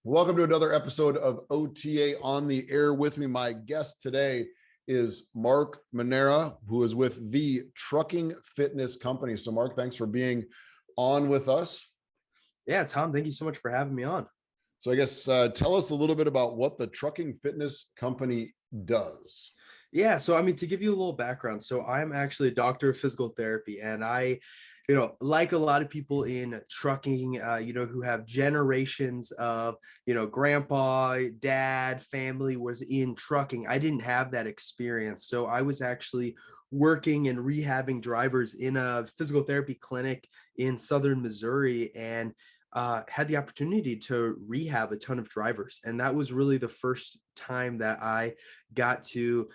Welcome to another episode of OTA on the Air. With me, my guest today is Mark Manera, who is with the Trucking Fitness Company. So Mark, thanks for being on with us. Yeah, Tom, thank you so much for having me on. So I guess tell us a little bit about what the Trucking Fitness Company does. Yeah, so to give you a little background, so I'm actually a doctor of physical therapy, and like a lot of people in trucking, who have generations of, grandpa, dad, family was in trucking. I didn't have that experience. So I was actually working and rehabbing drivers in a physical therapy clinic in Southern Missouri, and had the opportunity to rehab a ton of drivers. And that was really the first time that I got to,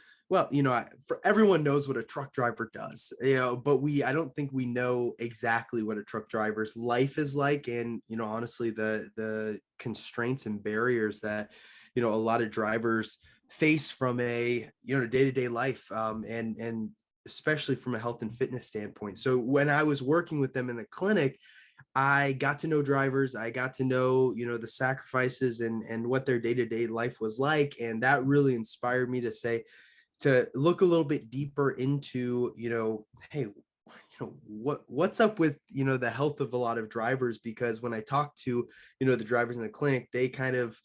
for everyone knows what a truck driver does, but I don't think we know exactly what a truck driver's life is like. And, honestly, the constraints and barriers that, a lot of drivers face from a, day-to-day life, and especially from a health and fitness standpoint. So when I was working with them in the clinic, I got to know drivers. I got to know, the sacrifices and what their day-to-day life was like. And that really inspired me to look a little bit deeper into, hey, what's up with, the health of a lot of drivers? Because when I talk to, the drivers in the clinic, they kind of,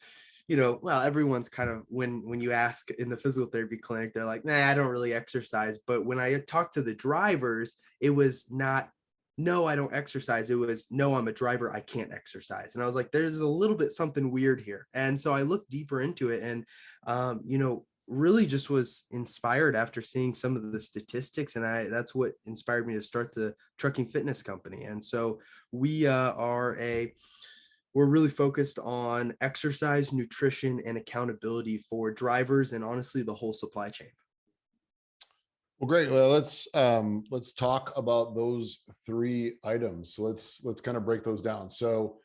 everyone's kind of, when you ask in the physical therapy clinic, they're like, nah, I don't really exercise. But when I talked to the drivers, it was not, no, I don't exercise. It was, no, I'm a driver, I can't exercise. And I was like, there's a little bit something weird here. And so I looked deeper into it, and, really just was inspired after seeing some of the statistics. And that's what inspired me to start the Trucking Fitness Company. And so we're really focused on exercise, nutrition, and accountability for drivers, and honestly, the whole supply chain. Well, great. Well, let's talk about those three items. So let's kind of break those down. So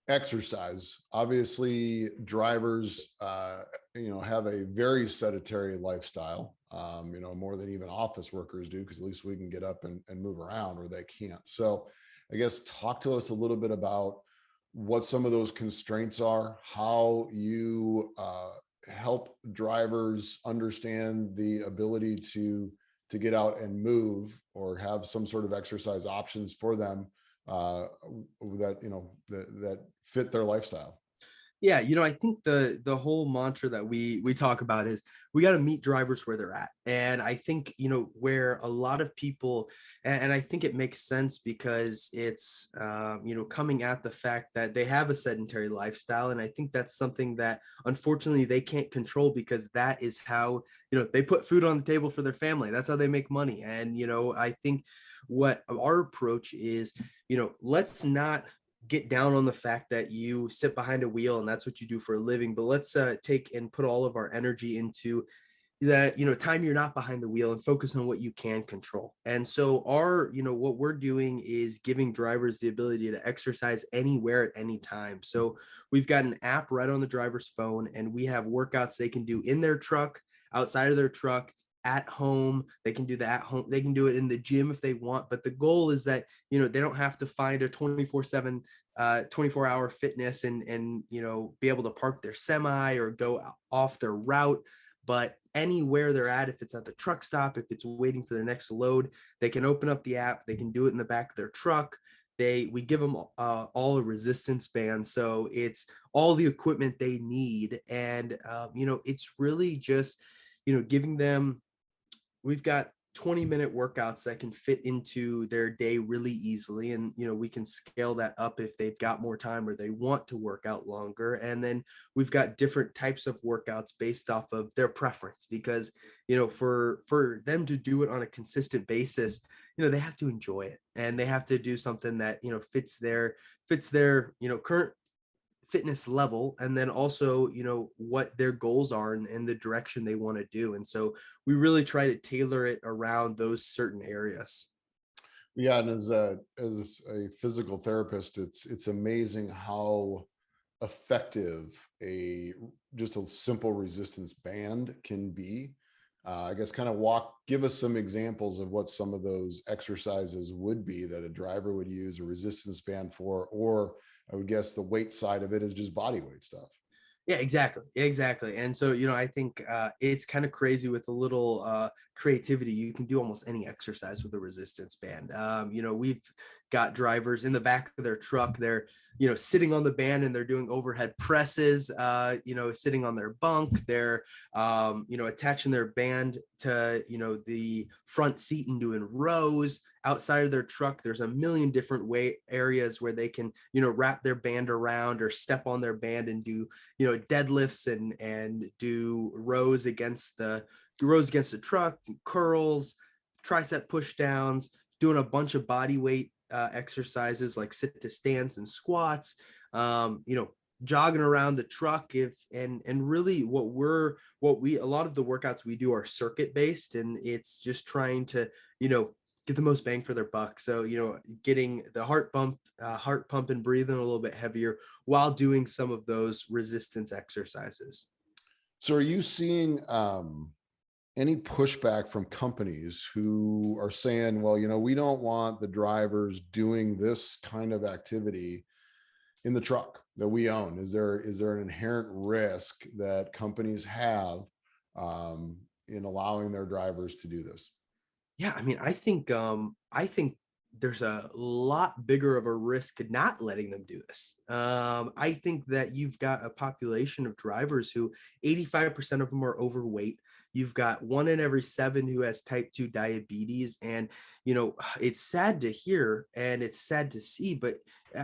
exercise, obviously drivers have a very sedentary lifestyle, more than even office workers do, because at least we can get up and move around, or they can't. So I guess talk to us a little bit about what some of those constraints are, how you help drivers understand the ability to get out and move, or have some sort of exercise options for them that fit their lifestyle. Yeah, I think the whole mantra that we talk about is we got to meet drivers where they're at. And I think, where a lot of people, and I think it makes sense because it's, coming at the fact that they have a sedentary lifestyle. And I think that's something that unfortunately they can't control, because that is how, they put food on the table for their family. That's how they make money. And, I think what our approach is, let's not get down on the fact that you sit behind a wheel and that's what you do for a living, but let's take and put all of our energy into that, time you're not behind the wheel, and focus on what you can control. And so what we're doing is giving drivers the ability to exercise anywhere at any time. So we've got an app right on the driver's phone, and we have workouts they can do in their truck, outside of their truck, at home. They can do that at home. They can do it in the gym if they want. But the goal is that, they don't have to find a 24/7, 24-hour fitness and be able to park their semi or go off their route. But anywhere they're at, if it's at the truck stop, if it's waiting for their next load, they can open up the app. They can do it in the back of their truck. We give them all a resistance band, so it's all the equipment they need. And it's really just giving them. We've got 20-minute workouts that can fit into their day really easily. And, we can scale that up if they've got more time or they want to work out longer. And then we've got different types of workouts based off of their preference, because, for them to do it on a consistent basis, they have to enjoy it, and they have to do something that, fits their, current fitness level, and then also what their goals are and the direction they want to do. And so we really try to tailor it around those certain areas. Yeah, and as a physical therapist, it's amazing how effective just a simple resistance band can be. I guess kind of give us some examples of what some of those exercises would be that a driver would use a resistance band for, or I would guess the weight side of it is just body weight stuff. Yeah, exactly. And so, I think it's kind of crazy with a little creativity. You can do almost any exercise with a resistance band. We've got drivers in the back of their truck. They're, sitting on the band and they're doing overhead presses, sitting on their bunk. They're, attaching their band to, the front seat and doing rows outside of their truck. There's a million different areas where they can, wrap their band around or step on their band and do, deadlifts and do rows against the truck, curls, tricep push downs, doing a bunch of body weight exercises like sit to stands and squats, jogging around the truck. And really a lot of the workouts we do are circuit based, and it's just trying to, get the most bang for their buck. So, getting the heart pump and breathing a little bit heavier while doing some of those resistance exercises. So are you seeing any pushback from companies who are saying, well, we don't want the drivers doing this kind of activity in the truck that we own? Is there an inherent risk that companies have in allowing their drivers to do this? Yeah, I mean, I think there's a lot bigger of a risk not letting them do this. I think that you've got a population of drivers who 85% of them are overweight. You've got 1 in every 7 who has type 2 diabetes. And, it's sad to hear and it's sad to see, but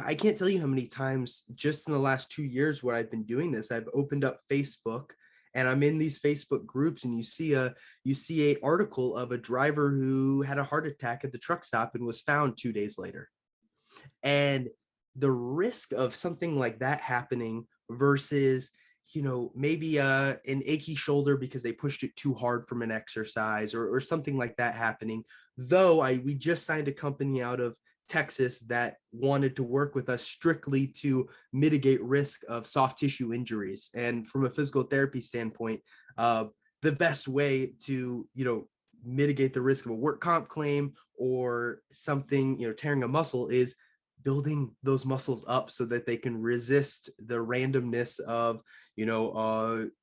I can't tell you how many times just in the last 2 years where I've been doing this, I've opened up Facebook and I'm in these Facebook groups, and you see a article of a driver who had a heart attack at the truck stop and was found 2 days later. And the risk of something like that happening versus, maybe an achy shoulder because they pushed it too hard from an exercise, or something like that happening. Though we just signed a company out of Texas that wanted to work with us strictly to mitigate risk of soft tissue injuries. And from a physical therapy standpoint, the best way to, mitigate the risk of a work comp claim or something, tearing a muscle, is building those muscles up so that they can resist the randomness of,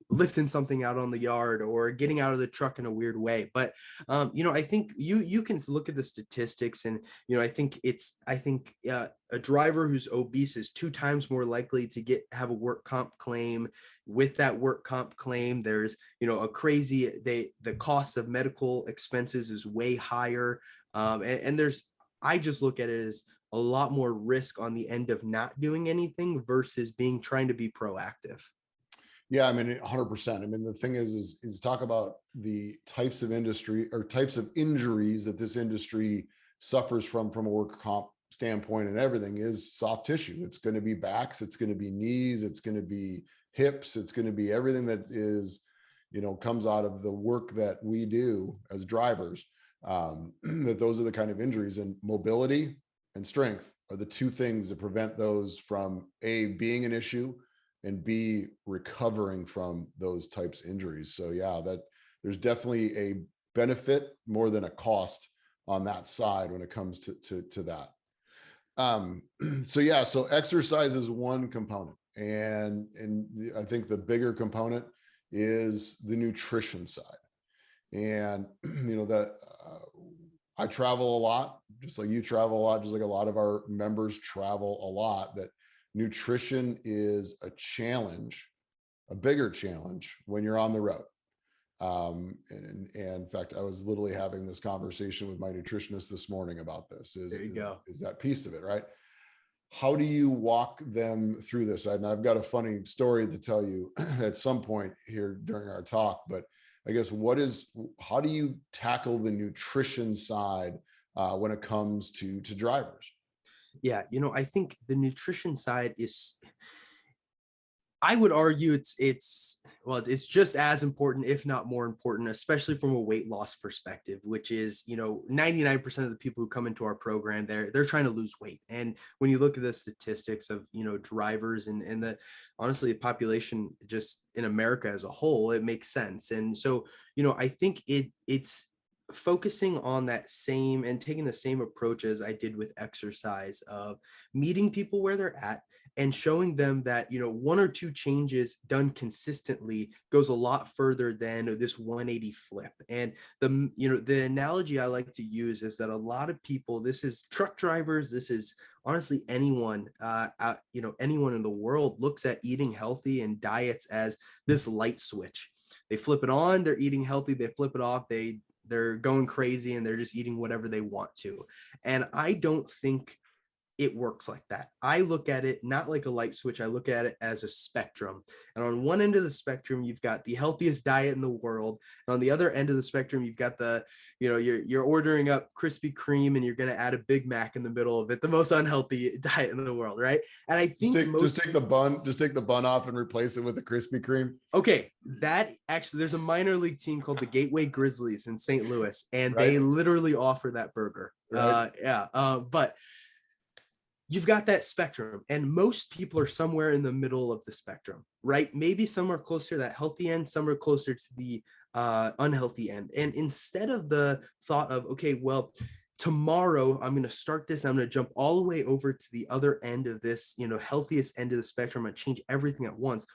lifting something out on the yard or getting out of the truck in a weird way. But I think you can look at the statistics, and I think a driver who's obese is 2 times more likely to have a work comp claim. With that work comp claim, there's the cost of medical expenses is way higher, and there's, I just look at it as a lot more risk on the end of not doing anything versus trying to be proactive. Yeah, I mean, 100%. I mean, the thing is talk about the types of industry or types of injuries that this industry suffers from a work comp standpoint, and everything is soft tissue. It's going to be backs, it's going to be knees, it's going to be hips, it's going to be everything that is, comes out of the work that we do as drivers. That those are the kind of injuries, and mobility and strength are the two things that prevent those from A, being an issue, and B, recovering from those types of injuries. So yeah, that there's definitely a benefit more than a cost on that side when it comes to that. So yeah, so exercise is one component, and I think the bigger component is the nutrition side. And that I travel a lot, just like you travel a lot, just like a lot of our members travel a lot. That nutrition is a challenge, a bigger challenge when you're on the road. And in fact, I was literally having this conversation with my nutritionist this morning about this. There you go. Is that piece of it, right? How do you walk them through this? And I've got a funny story to tell you at some point here during our talk, but I guess how do you tackle the nutrition side when it comes to drivers? Yeah, I think the nutrition side is, I would argue it's just as important, if not more important, especially from a weight loss perspective, which is, 99% of the people who come into our program, they're trying to lose weight. And when you look at the statistics of, drivers and the, honestly, the population just in America as a whole, it makes sense. And so, I think it's focusing on that same and taking the same approach as I did with exercise of meeting people where they're at and showing them that, one or two changes done consistently goes a lot further than this 180 flip. And the analogy I like to use is that a lot of people, this is truck drivers, this is honestly anyone, anyone in the world looks at eating healthy and diets as this light switch. They flip it on, they're eating healthy, they flip it off, they're going crazy and they're just eating whatever they want to. And I don't think it works like that. I look at it not like a light switch. I look at it as a spectrum. And on one end of the spectrum, you've got the healthiest diet in the world. And on the other end of the spectrum, you've got you're ordering up Krispy Kreme and you're going to add a Big Mac in the middle of it, the most unhealthy diet in the world, right? And I think just take the bun off and replace it with the Krispy Kreme. Okay, that actually, there's a minor league team called the Gateway Grizzlies in St. Louis, and Right. they literally offer that burger. Right. But you've got that spectrum, and most people are somewhere in the middle of the spectrum, right? Maybe some are closer to that healthy end, some are closer to the unhealthy end. And instead of the thought of, okay, well, tomorrow I'm going to start this, I'm going to jump all the way over to the other end of this, healthiest end of the spectrum and change everything at once.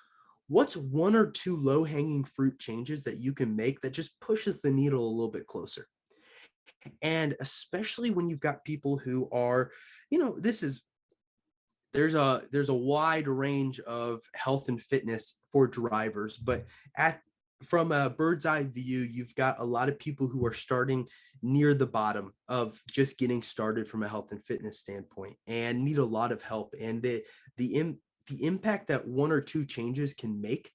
What's one or two low-hanging fruit changes that you can make that just pushes the needle a little bit closer? And especially when you've got people who are, there's a wide range of health and fitness for drivers, but from a bird's eye view, you've got a lot of people who are starting near the bottom of just getting started from a health and fitness standpoint and need a lot of help. And the impact that one or two changes can make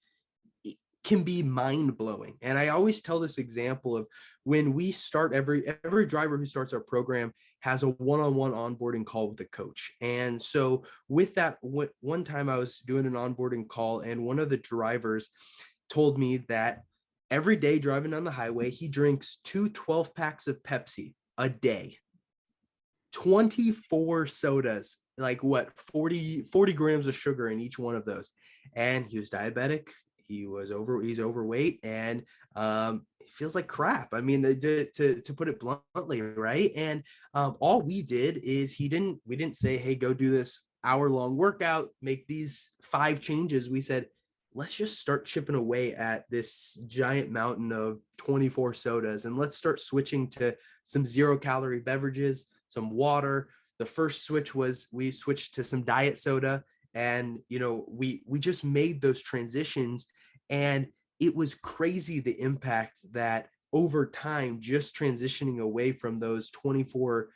can be mind-blowing. And I always tell this example of when we start, every driver who starts our program has a one-on-one onboarding call with the coach. And so with that, one time I was doing an onboarding call and one of the drivers told me that every day driving down the highway, he drinks 2 12-packs of Pepsi a day, 24 sodas, like 40 grams of sugar in each one of those. And he was diabetic. He's overweight, and it feels like crap. I mean, to put it bluntly, right? And all we did is we didn't say, hey, go do this hour-long workout, make these 5 changes. We said, let's just start chipping away at this giant mountain of 24 sodas, and let's start switching to some 0-calorie beverages, some water. The first switch was we switched to some diet soda. And, we just made those transitions, and it was crazy the impact that over time, just transitioning away from those 24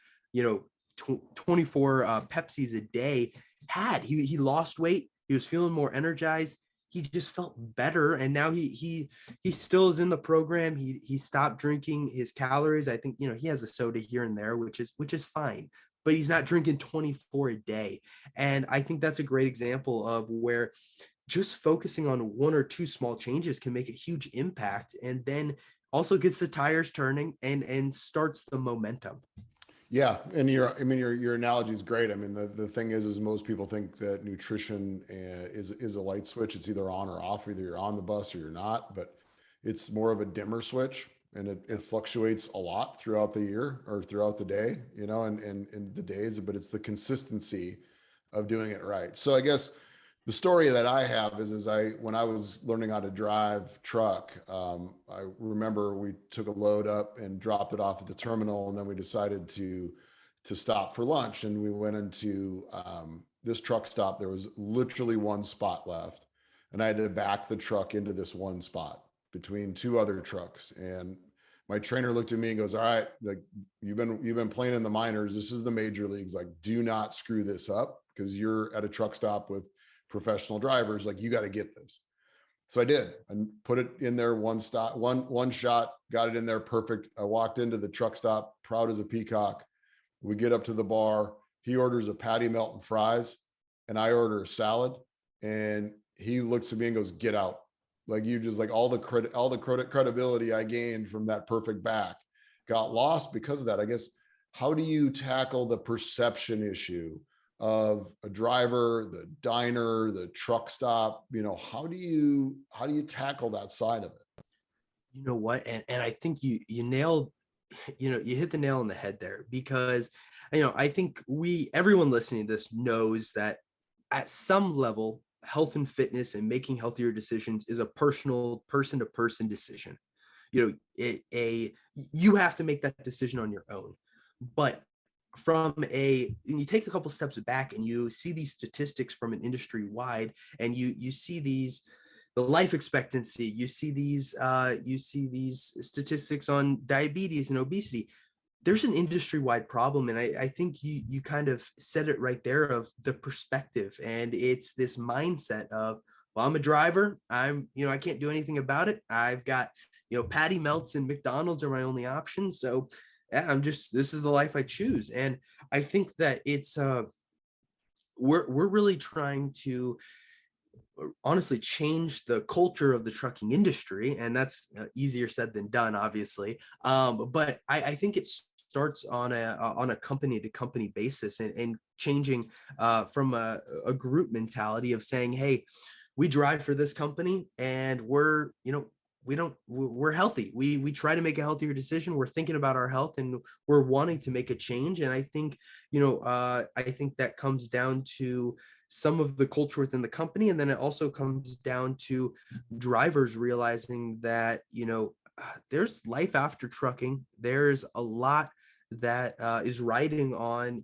Pepsis a day had. He lost weight. He was feeling more energized. He just felt better. And now he still is in the program. He stopped drinking his calories. I think, he has a soda here and there, which is fine, but he's not drinking 24 a day. And I think that's a great example of where just focusing on one or two small changes can make a huge impact, and then also gets the tires turning and starts the momentum. Yeah. And your analogy is great. I mean, the thing is most people think that nutrition is a light switch. It's either on or off, either you're on the bus or you're not, but it's more of a dimmer switch, and it fluctuates a lot throughout the year or throughout the day, and the days, but it's the consistency of doing it right. So I guess the story that I have is when I was learning how to drive truck, I remember we took a load up and dropped it off at the terminal, and then we decided to stop for lunch, and we went into this truck stop. There was literally one spot left, and I had to back the truck into this one spot between 2 other trucks. And my trainer looked at me and goes, all right, like you've been playing in the minors. This is the major leagues. Like, do not screw this up, because you're at a truck stop with professional drivers. Like, you got to get this. So I did, and put it in there, one shot, got it in there. Perfect. I walked into the truck stop, proud as a peacock. We get up to the bar. He orders a patty melt and fries, and I order a salad. And he looks at me and goes, get out. Like, you just, like, all the credibility I gained from that perfect back got lost because of that. I guess, how do you tackle the perception issue of a driver, the diner, the truck stop? How do you tackle that side of it? You know what? And I think you nailed you hit the nail on the head there, because I think everyone listening to this knows that at some level, health and fitness and making healthier decisions is a personal, person to person decision. You have to make that decision on your own. But you take a couple steps back and you see these statistics from an industry wide, and you see the life expectancy, you see these statistics on diabetes and obesity. There's an industry-wide problem, and I think you kind of said it right there, of the perspective, and it's this mindset of, well, I'm a driver, I can't do anything about it, I've got patty melts and McDonald's are my only options, so yeah, this is the life I choose. And I think that it's we're really trying to honestly change the culture of the trucking industry, and that's easier said than done, obviously. But I think it starts on a company to company basis, and changing from a group mentality of saying, hey, we drive for this company, and we're healthy. We try to make a healthier decision. We're thinking about our health, and we're wanting to make a change. And I think, I think that comes down to some of the culture within the company. And then it also comes down to drivers realizing that, there's life after trucking. There's a lot that is riding on,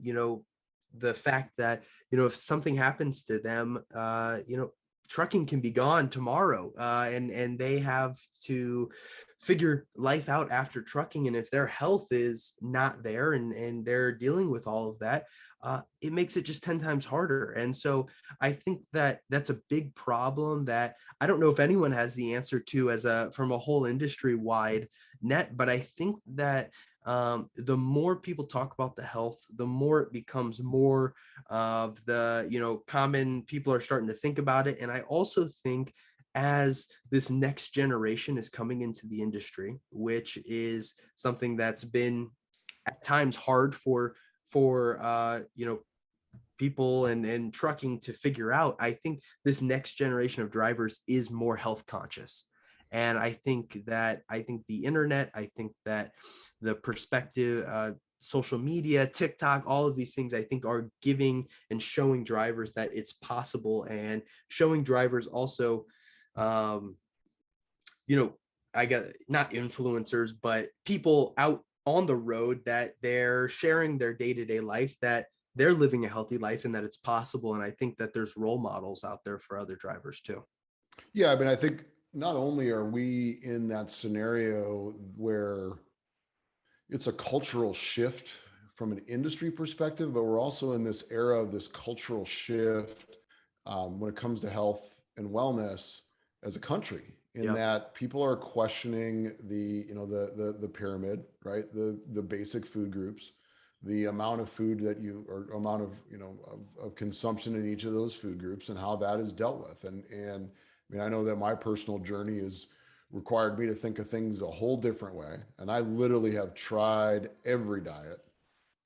the fact that, if something happens to them, trucking can be gone tomorrow, and they have to figure life out after trucking. And if their health is not there, and they're dealing with all of that, it makes it just 10 times harder. And so I think that that's a big problem that I don't know if anyone has the answer to from a whole industry wide net, but I think that the more people talk about the health, the more it becomes more of the, common people are starting to think about it. And I also think, as this next generation is coming into the industry, which is something that's been at times hard for people and trucking to figure out, I think this next generation of drivers is more health conscious. And I think the internet, I think that the perspective, social media, TikTok, all of these things, I think, are giving and showing drivers that it's possible, and showing drivers also, I got not influencers, but people out on the road, that they're sharing their day-to-day life, that they're living a healthy life, and that it's possible. And I think that there's role models out there for other drivers too. Yeah, I mean, I think not only are we in that scenario where it's a cultural shift from an industry perspective, but we're also in this era of this cultural shift when it comes to health and wellness as a country, in that people are questioning the pyramid, right? The basic food groups, the amount of food that or amount of, of consumption in each of those food groups, and how that is dealt with. And I mean, I know that my personal journey has required me to think of things a whole different way. And I literally have tried every diet.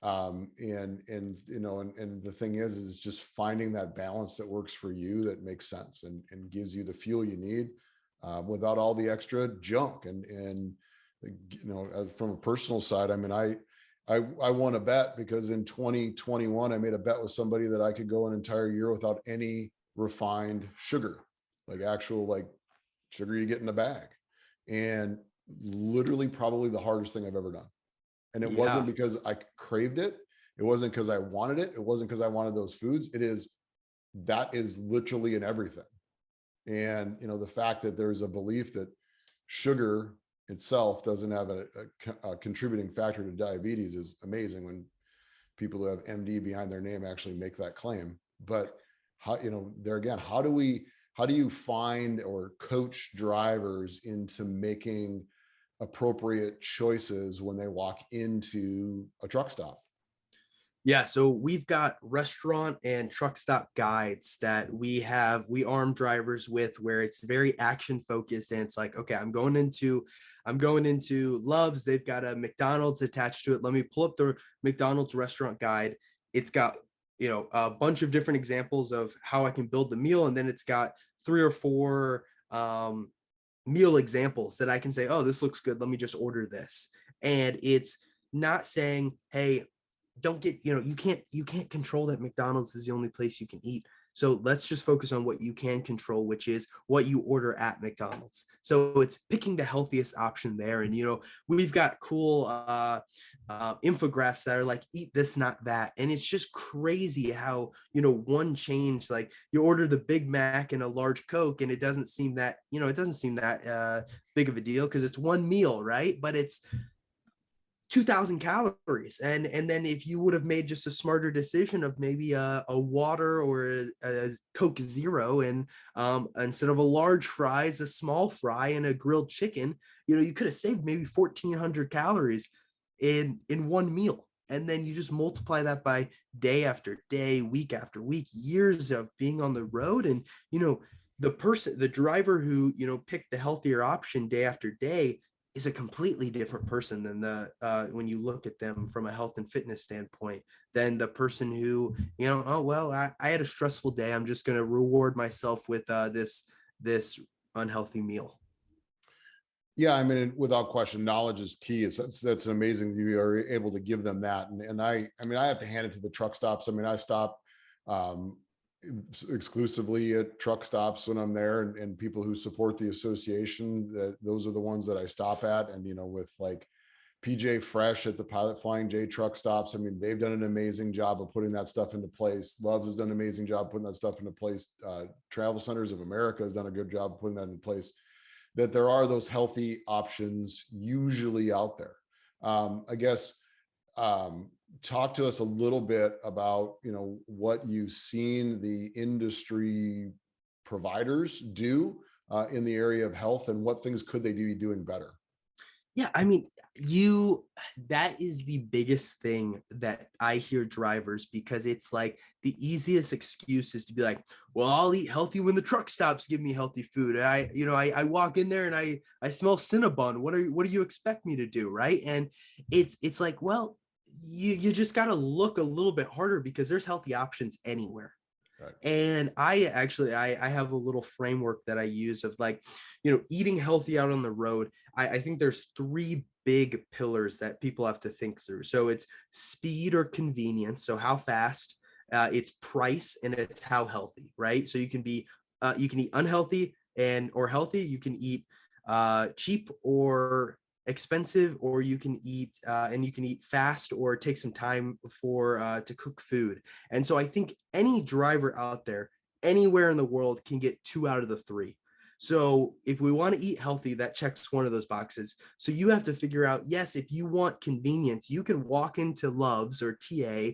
And the thing is it's just finding that balance that works for you, that makes sense, and gives you the fuel you need, without all the extra junk. And from a personal side, I mean, I won a bet because in 2021, I made a bet with somebody that I could go an entire year without any refined sugar, like actual, like sugar you get in a bag. And literally probably the hardest thing I've ever done. And it wasn't because I craved it. It wasn't because I wanted it. It wasn't because I wanted those foods. That is literally in everything. And, the fact that there's a belief that sugar itself doesn't have a contributing factor to diabetes is amazing, when people who have MD behind their name actually make that claim. But there again, how do you find or coach drivers into making appropriate choices when they walk into a truck stop? Yeah, so we've got restaurant and truck stop guides that we arm drivers with, where it's very action focused, and it's like, okay, I'm going into Love's, they've got a McDonald's attached to it. Let me pull up the McDonald's restaurant guide. It's got, a bunch of different examples of how I can build the meal, and then it's got 3 or 4 meal examples that I can say, oh, this looks good, let me just order this. And it's not saying, hey, don't get, you can't control that McDonald's is the only place you can eat. So let's just focus on what you can control, which is what you order at McDonald's. So it's picking the healthiest option there. And, we've got cool infographics that are like, eat this, not that. And it's just crazy how, one change, like you order the Big Mac and a large Coke, and it doesn't seem that, big of a deal because it's one meal, right? But it's 2,000 calories. And then if you would have made just a smarter decision of maybe a water or a Coke Zero, and instead of a large fries, a small fry and a grilled chicken, you could have saved maybe 1,400 calories in one meal. And then you just multiply that by day after day, week after week, years of being on the road. And, the driver who, picked the healthier option day after day is a completely different person than when you look at them from a health and fitness standpoint, than the person who, oh, well, I had a stressful day, I'm just going to reward myself with this unhealthy meal. Yeah, I mean, without question, knowledge is key. That's amazing you are able to give them that. And I mean, I have to hand it to the truck stops. I mean, I stop exclusively at truck stops when I'm there, and people who support the association, that those are the ones that I stop at. And, with like PJ Fresh at the Pilot Flying J truck stops, I mean, they've done an amazing job of putting that stuff into place. Loves has done an amazing job putting that stuff into place. Travel Centers of America has done a good job putting that in place. That there are those healthy options usually out there. I guess, talk to us a little bit about, what you've seen the industry providers do in the area of health, and what things could they be doing better? Yeah, I mean, that is the biggest thing that I hear drivers, because it's like the easiest excuse is to be like, well, I'll eat healthy when the truck stops give me healthy food. And I walk in there and I smell Cinnabon. What do you expect me to do? Right. And it's like, well, you just got to look a little bit harder, because there's healthy options anywhere. Right. And I have a little framework that I use of, like, eating healthy out on the road. I think there's three big pillars that people have to think through. So it's speed or convenience. So how fast, it's price, and it's how healthy, right? So you can eat unhealthy or healthy. You can eat cheap or expensive, or you can eat fast, or take some time to cook food. And so I think any driver out there anywhere in the world can get 2 out of the 3. So if we want to eat healthy, that checks one of those boxes. So you have to figure out, yes, if you want convenience, you can walk into Love's or TA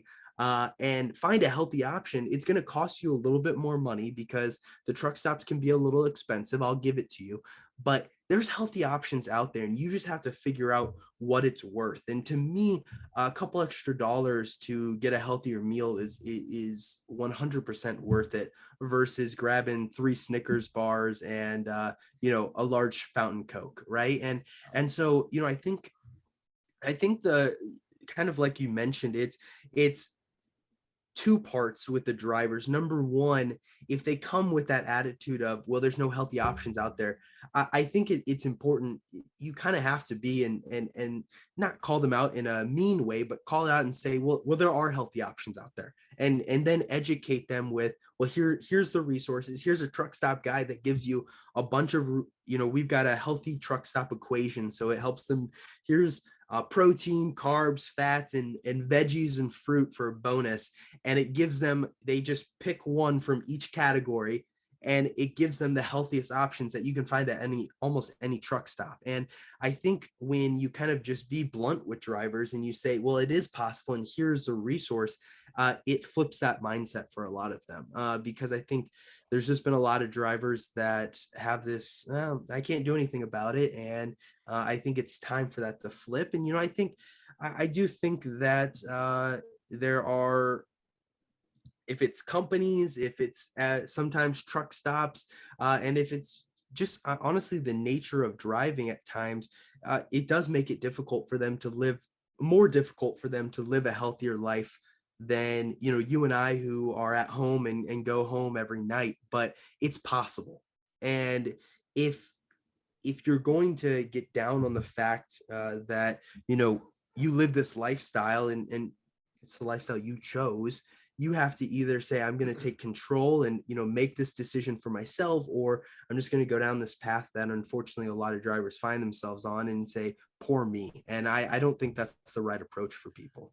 and find a healthy option. It's going to cost you a little bit more money, because the truck stops can be a little expensive. I'll give it to you. But there's healthy options out there, and you just have to figure out what it's worth. And to me, a couple extra dollars to get a healthier meal is 100% worth it, versus grabbing 3 Snickers bars and a large fountain Coke, right? And so, I think the kind of like you mentioned, it's 2 parts with the drivers. Number one, if they come with that attitude of, well, there's no healthy options out there, I think it's important. You kind of have to be and not call them out in a mean way, but call it out and say, well, there are healthy options out there, and then educate them with, well, here's the resources. Here's a truck stop guy that gives you a bunch of, we've got a healthy truck stop equation, so it helps them. Here's protein, carbs, fats, and veggies and fruit for a bonus. And it gives them, they just pick one from each category, and it gives them the healthiest options that you can find at almost any truck stop. And I think when you kind of just be blunt with drivers and you say, well, it is possible, and here's a resource, it flips that mindset for a lot of them. Because I think there's just been a lot of drivers that have this, I can't do anything about it. And I think it's time for that to flip. And, I do think that there are, if it's companies, if it's sometimes truck stops, and if it's just honestly the nature of driving at times, it does make it more difficult for them to live a healthier life than, you and I, who are at home and go home every night. But it's possible. And if if you're going to get down on the fact that, you live this lifestyle and it's the lifestyle you chose, you have to either say, I'm going to take control and, make this decision for myself, or I'm just going to go down this path that unfortunately a lot of drivers find themselves on and say, poor me. And I don't think that's the right approach for people.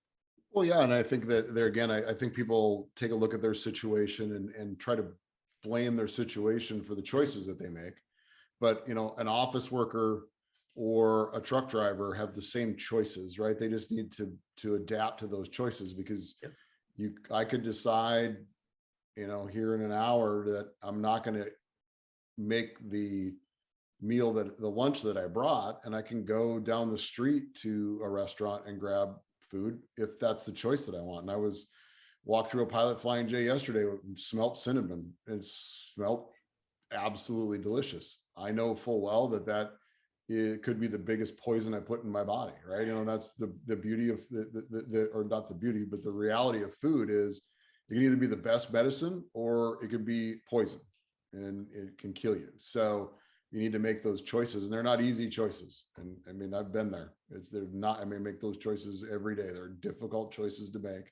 Well, yeah, and I think that there again, I think people take a look at their situation and try to blame their situation for the choices that they make. But an office worker or a truck driver have the same choices, right? They just need to adapt to those choices, because I could decide, here in an hour that I'm not going to make the lunch that I brought, and I can go down the street to a restaurant and grab food if that's the choice that I want. And I walked through a Pilot Flying J yesterday, smelt cinnamon, and it smelt absolutely delicious. I know full well that it could be the biggest poison I put in my body, right? That's the beauty of or not the beauty, but the reality of food is it can either be the best medicine or it could be poison, and it can kill you. So you need to make those choices, and they're not easy choices. And I mean, I've been there. They're not, I mean, make those choices every day. They're difficult choices to make,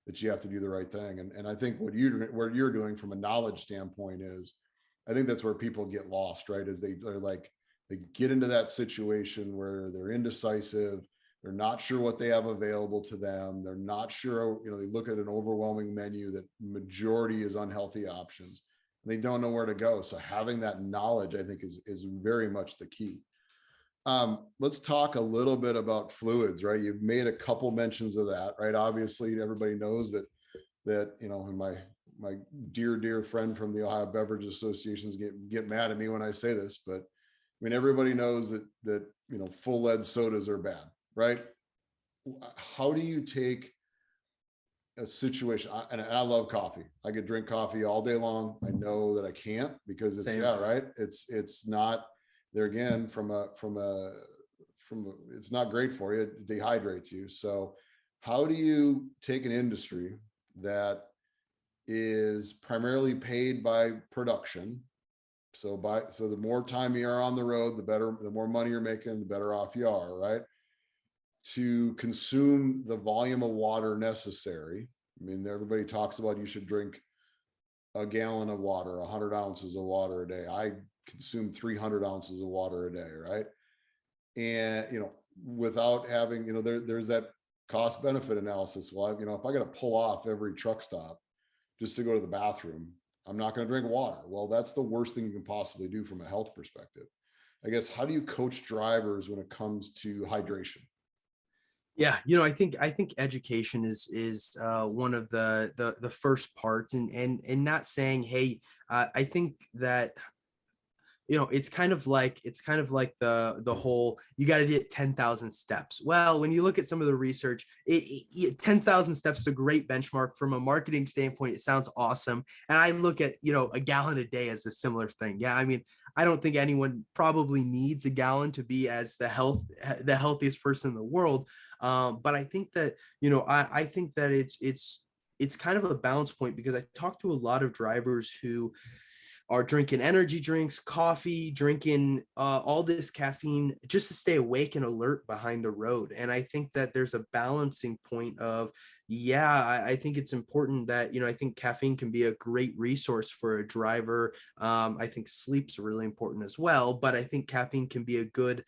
that you have to do the right thing. And I think what you're doing from a knowledge standpoint is, I think that's where people get lost, right? Is they get into that situation where they're indecisive. They're not sure what they have available to them. They're not sure, they look at an overwhelming menu that majority is unhealthy options. They don't know where to go. So having that knowledge, I think, is very much the key. Let's talk a little bit about fluids, right? You've made a couple mentions of that, right? Obviously, everybody knows that my dear friend from the Ohio Beverage Associations get mad at me when I say this, but I mean, everybody knows that full lead sodas are bad, right? How do you take a situation, and I love coffee. I could drink coffee all day long. I know that I can't, because it's right. It's not there again it's not great for you. It dehydrates you. So how do you take an industry that is primarily paid by production? So the more time you are on the road, the more money you're making, the better off you are, right? To consume the volume of water necessary. I mean, everybody talks about you should drink a gallon of water, 100 ounces of water a day. I consume 300 ounces of water a day, right? And without having, there's that cost benefit analysis. Well, if I got to pull off every truck stop just to go to the bathroom, I'm not going to drink water. Well, that's the worst thing you can possibly do from a health perspective. I guess, how do you coach drivers when it comes to hydration? Yeah, I think education is one of the first parts, and not saying, hey, I think that it's kind of like the whole, you got to get 10,000 steps. Well, when you look at some of the research, 10,000 steps is a great benchmark. From a marketing standpoint, it sounds awesome. And I look at, a gallon a day as a similar thing. Yeah. I mean, I don't think anyone probably needs a gallon to be as the healthiest person in the world. But I think that, I think that it's kind of a balance point, because I talk to a lot of drivers who are drinking energy drinks, coffee, drinking all this caffeine just to stay awake and alert behind the road. And I think that there's a balancing point of, I think it's important that, I think caffeine can be a great resource for a driver. I think sleep's really important as well, but I think caffeine can be a good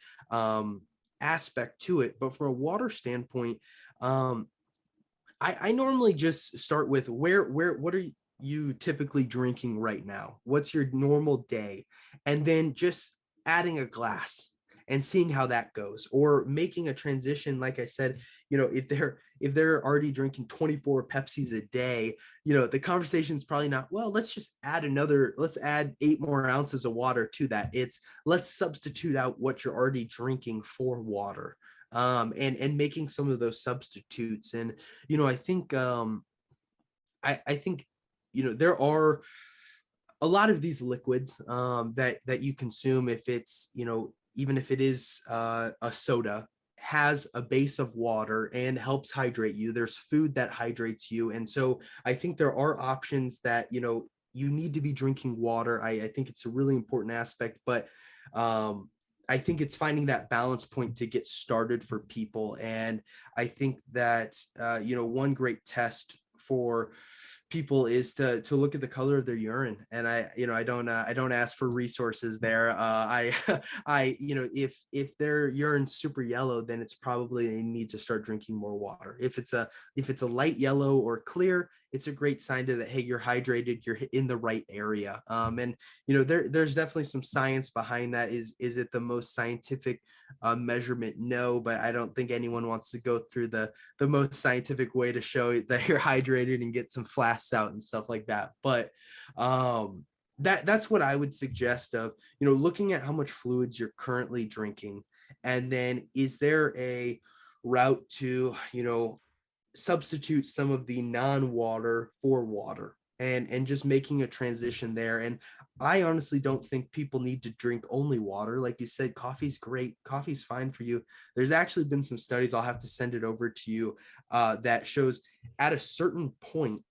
aspect to it. But from a water standpoint, I normally just start with what are you typically drinking right now? What's your normal day? And then just adding a glass and seeing how that goes, or making a transition. Like I said, if they're already drinking 24 Pepsis a day, the conversation is probably not, well, let's add 8 more ounces of water to that. It's, let's substitute out what you're already drinking for water. And making some of those substitutes. And, I think, I think, there are a lot of these liquids that you consume. If it's, even if it is a soda, has a base of water and helps hydrate you. There's food that hydrates you. And so I think there are options that, you need to be drinking water. I think it's a really important aspect, but I think it's finding that balance point to get started for people. And I think that, one great test for people is to look at the color of their urine. And I don't ask for resources there. If their urine's super yellow, then it's probably they need to start drinking more water. If it's a light yellow or clear, it's a great sign to that, hey, you're hydrated, you're in the right area. And there's definitely some science behind that. Is it the most scientific measurement? No, but I don't think anyone wants to go through the most scientific way to show that you're hydrated and get some flasks out and stuff like that. But that's what I would suggest of, looking at how much fluids you're currently drinking. And then is there a route to, substitute some of the non-water for water, and just making a transition there. And I honestly don't think people need to drink only water. Like you said, coffee's great. Coffee's fine for you. There's actually been some studies, I'll have to send it over to you, that shows at a certain point,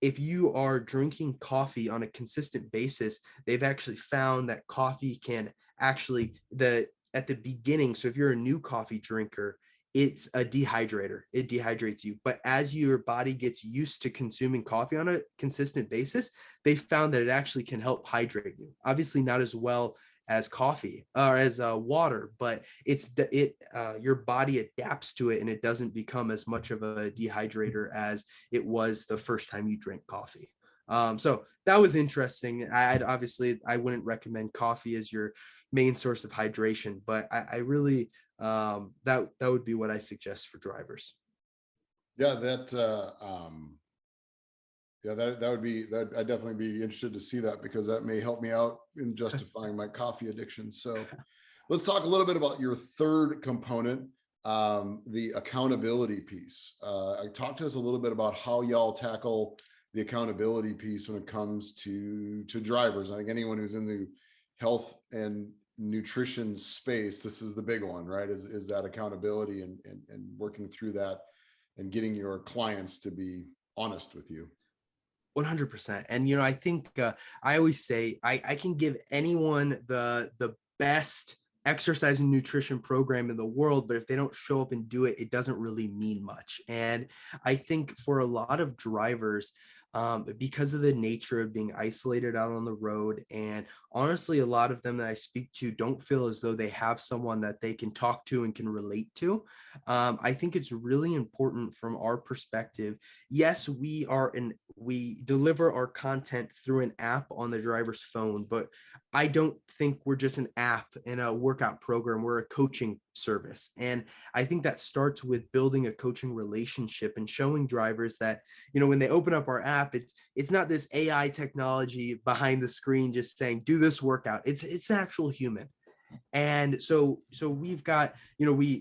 if you are drinking coffee on a consistent basis, they've actually found that coffee can actually, at the beginning, so if you're a new coffee drinker, it's a dehydrator. It dehydrates you. But as your body gets used to consuming coffee on a consistent basis, they found that it actually can help hydrate you. Obviously, not as well as coffee or as water, but your body adapts to it, and it doesn't become as much of a dehydrator as it was the first time you drank coffee. So that was interesting. I wouldn't recommend coffee as your main source of hydration, but I really that would be what I suggest for drivers. Yeah, that would be that. I'd definitely be interested to see that, because that may help me out in justifying my coffee addiction. So let's talk a little bit about your third component, the accountability piece. Talk to us a little bit about how y'all tackle the accountability piece when it comes to drivers. I think anyone who's in the health and nutrition space, this is the big one, right? Is that accountability and working through that and getting your clients to be honest with you. 100%. And I think I always say I can give anyone the best exercise and nutrition program in the world, but if they don't show up and do it, it doesn't really mean much. And I think for a lot of drivers, because of the nature of being isolated out on the road, and honestly, a lot of them that I speak to don't feel as though they have someone that they can talk to and can relate to. I think it's really important from our perspective. Yes, we deliver our content through an app on the driver's phone, but I don't think we're just an app and a workout program. We're a coaching service. And I think that starts with building a coaching relationship and showing drivers that, when they open up our app, it's not this AI technology behind the screen just saying, do this workout. It's an actual human. And so we've got,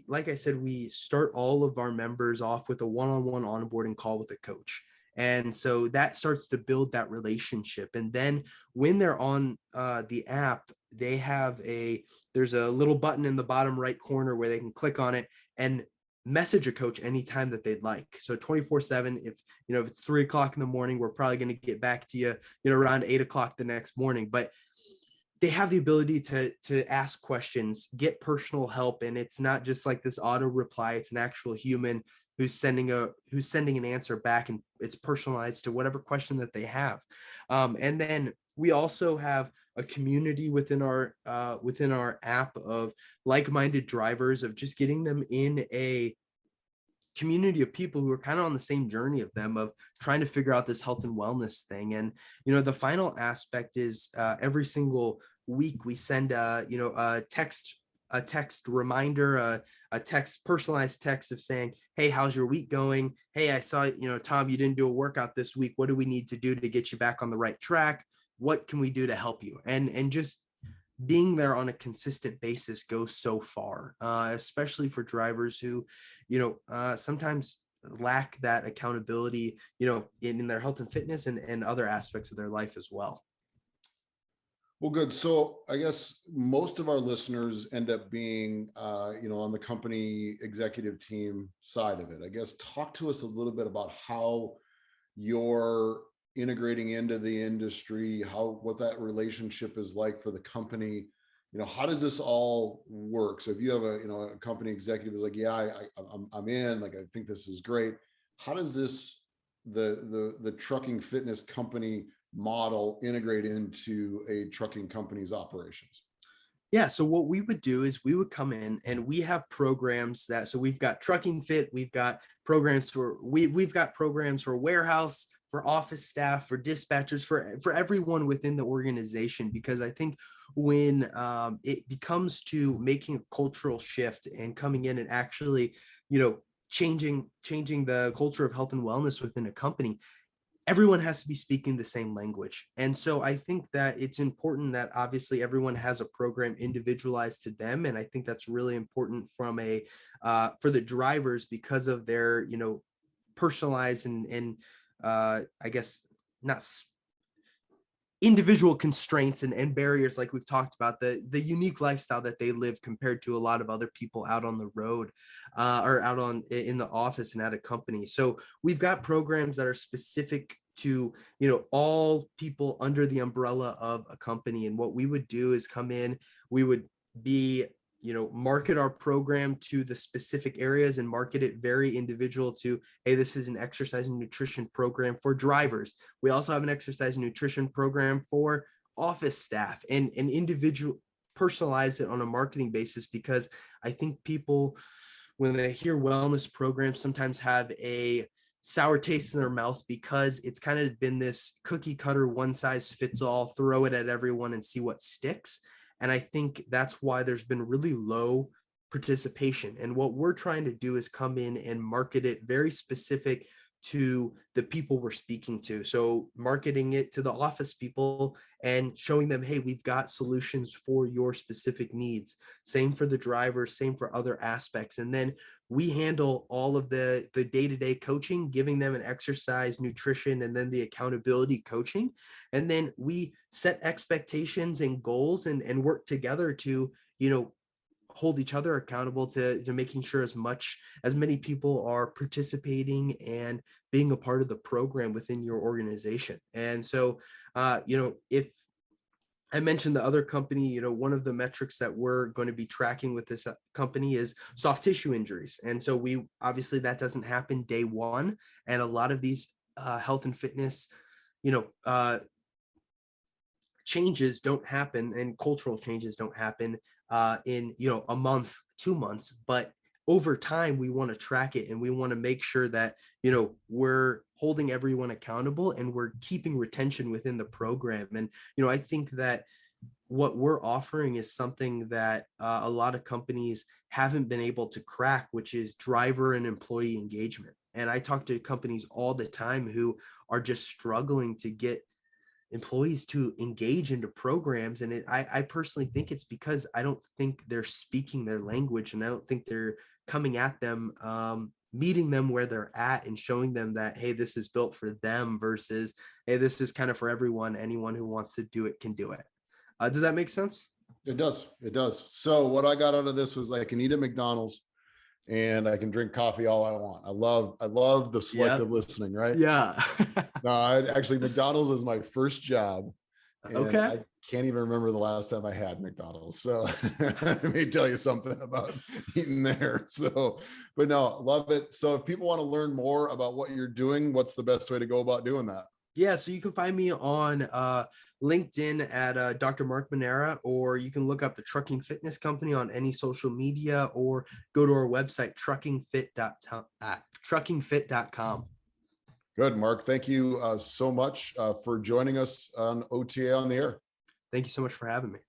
like I said, we start all of our members off with a one-on-one onboarding call with a coach. And so that starts to build that relationship. And then when they're on the app, there's a little button in the bottom right corner where they can click on it and message a coach anytime that they'd like. So 24/7, if it's 3:00 in the morning, we're probably going to get back to you, around 8:00 the next morning. But they have the ability to ask questions, get personal help. And it's not just like this auto reply. It's an actual human who's sending an answer back, and it's personalized to whatever question that they have. And then we also have a community within our app of like-minded drivers, of just getting them in a community of people who are kind of on the same journey of them, of trying to figure out this health and wellness thing. And the final aspect is every single week we send a text reminder, a personalized text of saying, hey, how's your week going? Hey, I saw, Tom, you didn't do a workout this week. What do we need to do to get you back on the right track? What can we do to help you? And just being there on a consistent basis goes so far, especially for drivers who, sometimes lack that accountability, in their health and fitness and other aspects of their life as well. Well, good. So I guess most of our listeners end up being, on the company executive team side of it. I guess talk to us a little bit about how you're integrating into the industry, what that relationship is like for the company, how does this all work? So if you have a company executive is like, yeah, I'm in, like, I think this is great. How does the trucking fitness company model integrate into a trucking company's operations? Yeah, so what we would do is we would come in and we have programs so we've got Trucking Fit, we've got programs we've got programs for warehouse, for office staff, for dispatchers, for everyone within the organization, because I think when it becomes to making a cultural shift and coming in and actually, changing the culture of health and wellness within a company, everyone has to be speaking the same language. And so I think that it's important that obviously everyone has a program individualized to them. And I think that's really important from for the drivers, because of their, personalized and I guess not individual constraints and barriers, like we've talked about, the unique lifestyle that they live compared to a lot of other people out on the road, or out in the office and at a company. So we've got programs that are specific to all people under the umbrella of a company. And what we would do is come in, we would be market our program to the specific areas and market it very individual to, hey, this is an exercise and nutrition program for drivers. We also have an exercise and nutrition program for office staff, and an individual personalize it on a marketing basis, because I think people, when they hear wellness programs, sometimes have a sour taste in their mouth, because it's kind of been this cookie cutter, one size fits all, throw it at everyone and see what sticks. And I think that's why there's been really low participation. And what we're trying to do is come in and market it very specific to the people we're speaking to. So marketing it to the office people and showing them, hey, we've got solutions for your specific needs. Same for the drivers, same for other aspects. And then we handle all of the day-to-day coaching, giving them an exercise, nutrition, and then the accountability coaching. And then we set expectations and goals and work together to, hold each other accountable to making sure as many people are participating and being a part of the program within your organization. And so, if I mentioned the other company, one of the metrics that we're going to be tracking with this company is soft tissue injuries. And so obviously that doesn't happen day one. And a lot of these health and fitness, changes don't happen, and cultural changes don't happen in a month, 2 months, but over time we want to track it, and we want to make sure that we're holding everyone accountable and we're keeping retention within the program. And I think that what we're offering is something that a lot of companies haven't been able to crack, which is driver and employee engagement. And I talk to companies all the time who are just struggling to get employees to engage into programs. And I personally think it's because I don't think they're speaking their language, and I don't think they're coming at them, meeting them where they're at and showing them that, hey, this is built for them, versus, hey, this is kind of for everyone. Anyone who wants to do it can do it. Does that make sense? It does. It does. So what I got out of this was, I can eat at McDonald's and I can drink coffee all I want. I love the selective listening, right? Yeah. No, actually, McDonald's was my first job. And Okay. I can't even remember the last time I had McDonald's. So let me tell you something about eating there. So, but no, love it. So if people want to learn more about what you're doing, what's the best way to go about doing that? Yeah, so you can find me on LinkedIn at Dr. Mark Manera, or you can look up the Trucking Fitness Company on any social media, or go to our website, truckingfit.com. Good, Mark. Thank you so much for joining us on OTA on the Air. Thank you so much for having me.